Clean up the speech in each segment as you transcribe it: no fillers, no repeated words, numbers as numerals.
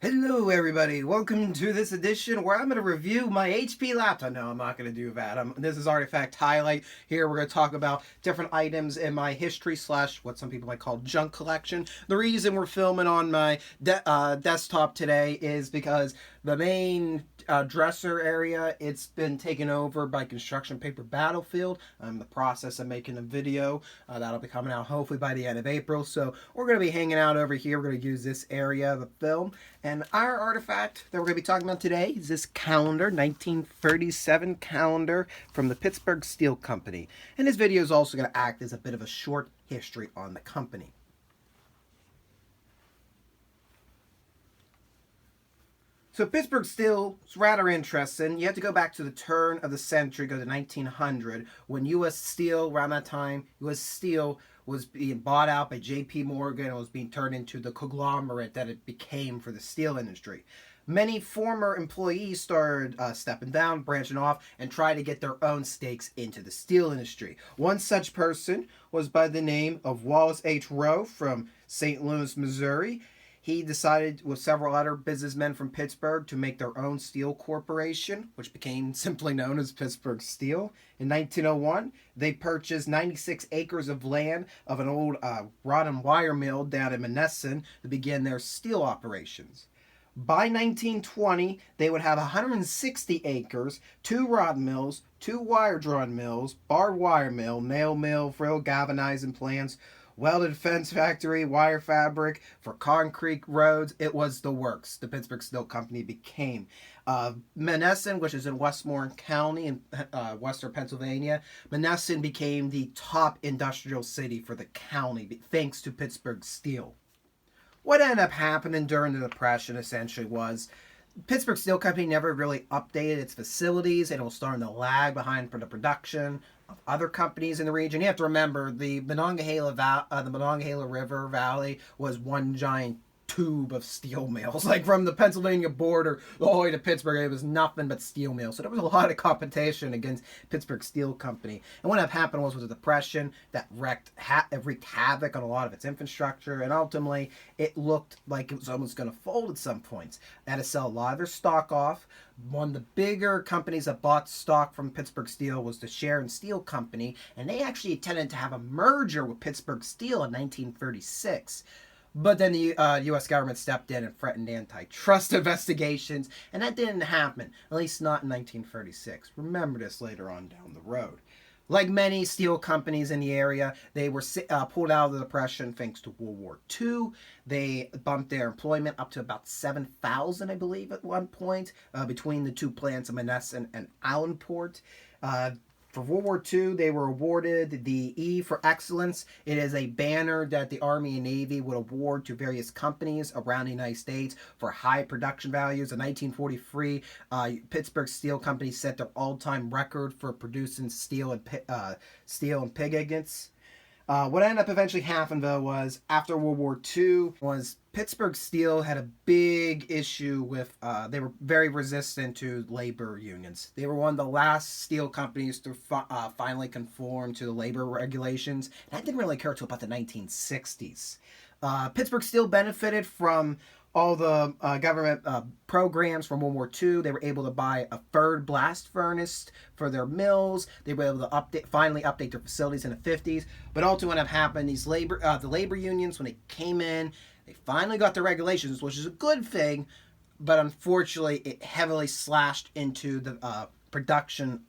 Hello everybody, welcome to this edition where I'm going to review my HP laptop. No, I'm not going to do that. This is Artifact Highlight. Here we're going to talk about different items in my history slash what some people might call junk collection. The reason we're filming on my desktop today is because the main dresser area, it's been taken over by Construction Paper Battlefield. I'm in the process of making a video that'll be coming out hopefully by the end of April. So we're going to be hanging out over here. We're going to use this area of the film. And our artifact that we're going to be talking about today is this calendar, 1937 calendar from the Pittsburgh Steel Company. And this video is also going to act as a bit of a short history on the company. So Pittsburgh Steel is rather interesting. You have to go back to the turn of the century, go to 1900, when U.S. Steel, around that time, U.S. Steel was being bought out by J.P. Morgan and was being turned into the conglomerate that it became for the steel industry. Many former employees started stepping down, branching off, and trying to get their own stakes into the steel industry. One such person was by the name of Wallace H. Rowe from St. Louis, Missouri. He decided with several other businessmen from Pittsburgh to make their own steel corporation, which became simply known as Pittsburgh Steel. In 1901, they purchased 96 acres of land of an old rod and wire mill down in Monessen to begin their steel operations. By 1920, they would have 160 acres, 2 rod mills, 2 wire drawn mills, barbed wire mill, nail mill, frill galvanizing plants, welded fence factory, wire fabric for concrete roads. It was the works. The Pittsburgh Steel Company became. Monessen, which is in Westmoreland County in western Pennsylvania, Monessen became the top industrial city for the county thanks to Pittsburgh Steel. What ended up happening during the Depression essentially was Pittsburgh Steel Company never really updated its facilities, and it was starting to lag behind for the production of other companies in the region. You have to remember the Monongahela River Valley was one giant tube of steel mills. Like from the Pennsylvania border all the way to Pittsburgh, it was nothing but steel mills. So there was a lot of competition against Pittsburgh Steel Company. And what happened was with the Depression that wreaked havoc on a lot of its infrastructure, and ultimately it looked like it was almost going to fold at some points. They had to sell a lot of their stock off. One of the bigger companies that bought stock from Pittsburgh Steel was the Sharon Steel Company, and they actually intended to have a merger with Pittsburgh Steel in 1936. But then the U.S. government stepped in and threatened antitrust investigations, and that didn't happen, at least not in 1936. Remember this later on down the road. Like many steel companies in the area, they were pulled out of the Depression thanks to World War II. They bumped their employment up to about 7,000, I believe, at one point, between the two plants of Monessen and Allenport. For World War II, they were awarded the E for Excellence. It is a banner that the Army and Navy would award to various companies around the United States for high production values. In 1943, Pittsburgh Steel Company set their all-time record for producing steel and pig ingots. What ended up eventually happening, though, was after World War II, was Pittsburgh Steel had a big issue with, they were very resistant to labor unions. They were one of the last steel companies to finally conform to the labor regulations. And that didn't really occur until about the 1960s. Pittsburgh Steel benefited from all the government programs from World War II. They were able to buy a third blast furnace for their mills. They were able to finally update their facilities in the 50s. But also what happened, the labor unions, when they came in, they finally got the regulations, which is a good thing, but unfortunately it heavily slashed into the production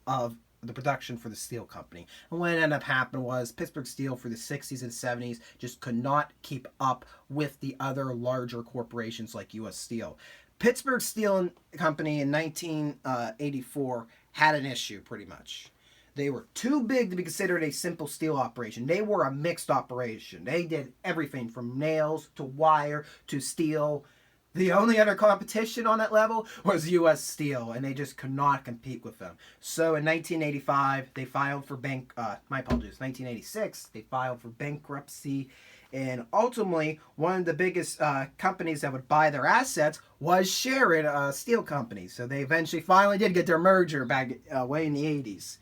for the steel company. And what ended up happening was Pittsburgh Steel for the 60s and 70s just could not keep up with the other larger corporations like U.S. Steel. Pittsburgh Steel Company in 1984 had an issue pretty much. They were too big to be considered a simple steel operation. They were a mixed operation. They did everything from nails to wire to steel. The only other competition on that level was U.S. Steel, and they just could not compete with them. So in 1985, they filed for 1986, they filed for bankruptcy, and ultimately, one of the biggest companies that would buy their assets was Sharon Steel Company. So they eventually finally did get their merger back way in the 80s.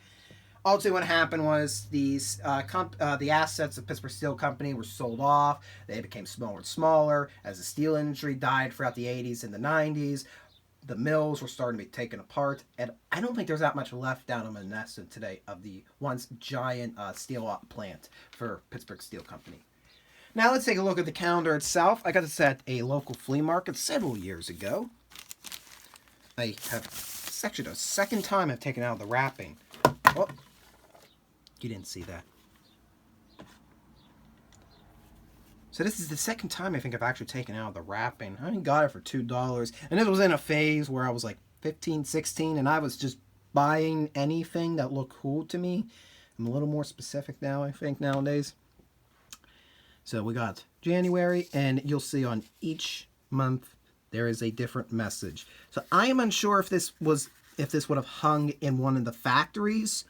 Ultimately, what happened was the assets of Pittsburgh Steel Company were sold off. They became smaller and smaller as the steel industry died throughout the 80s and the 90s. The mills were starting to be taken apart, and I don't think there's that much left down in Monessen today of the once giant steel plant for Pittsburgh Steel Company. Now let's take a look at the calendar itself. I got this at a local flea market several years ago. It's actually the second time I've taken out the wrapping. Oh, you didn't see that. So this is the second time I think I've actually taken out the wrapping. I got it for $2. And this was in a phase where I was like 15, 16, and I was just buying anything that looked cool to me. I'm a little more specific now, I think, nowadays. So we got January, and you'll see on each month there is a different message. So I am unsure if this would have hung in one of the factories,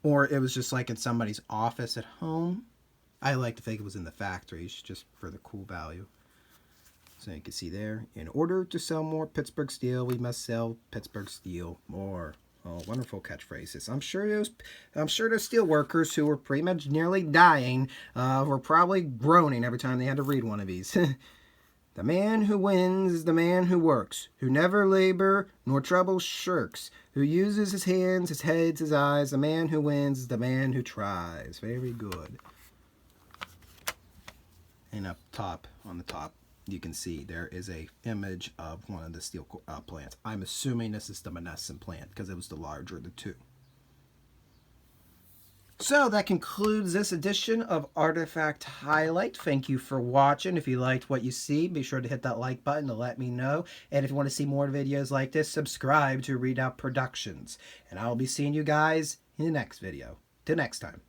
or it was just like in somebody's office at home. I like to think it was in the factories, just for the cool value. So you can see there, in order to sell more Pittsburgh Steel, we must sell Pittsburgh Steel more. Oh, wonderful catchphrases. I'm sure those steel workers who were pretty much nearly dying were probably groaning every time they had to read one of these. The man who wins is the man who works, who never labor nor trouble shirks, who uses his hands, his head, his eyes. The man who wins is the man who tries. Very good. And up top, on the top, you can see there is a image of one of the steel plants. I'm assuming this is the Monessen plant because it was the larger of the two. So that concludes this edition of Artifact Highlight. Thank you for watching. If you liked what you see, be sure to hit that like button to let me know. And if you want to see more videos like this, subscribe to Readout Productions. And I'll be seeing you guys in the next video. Till next time.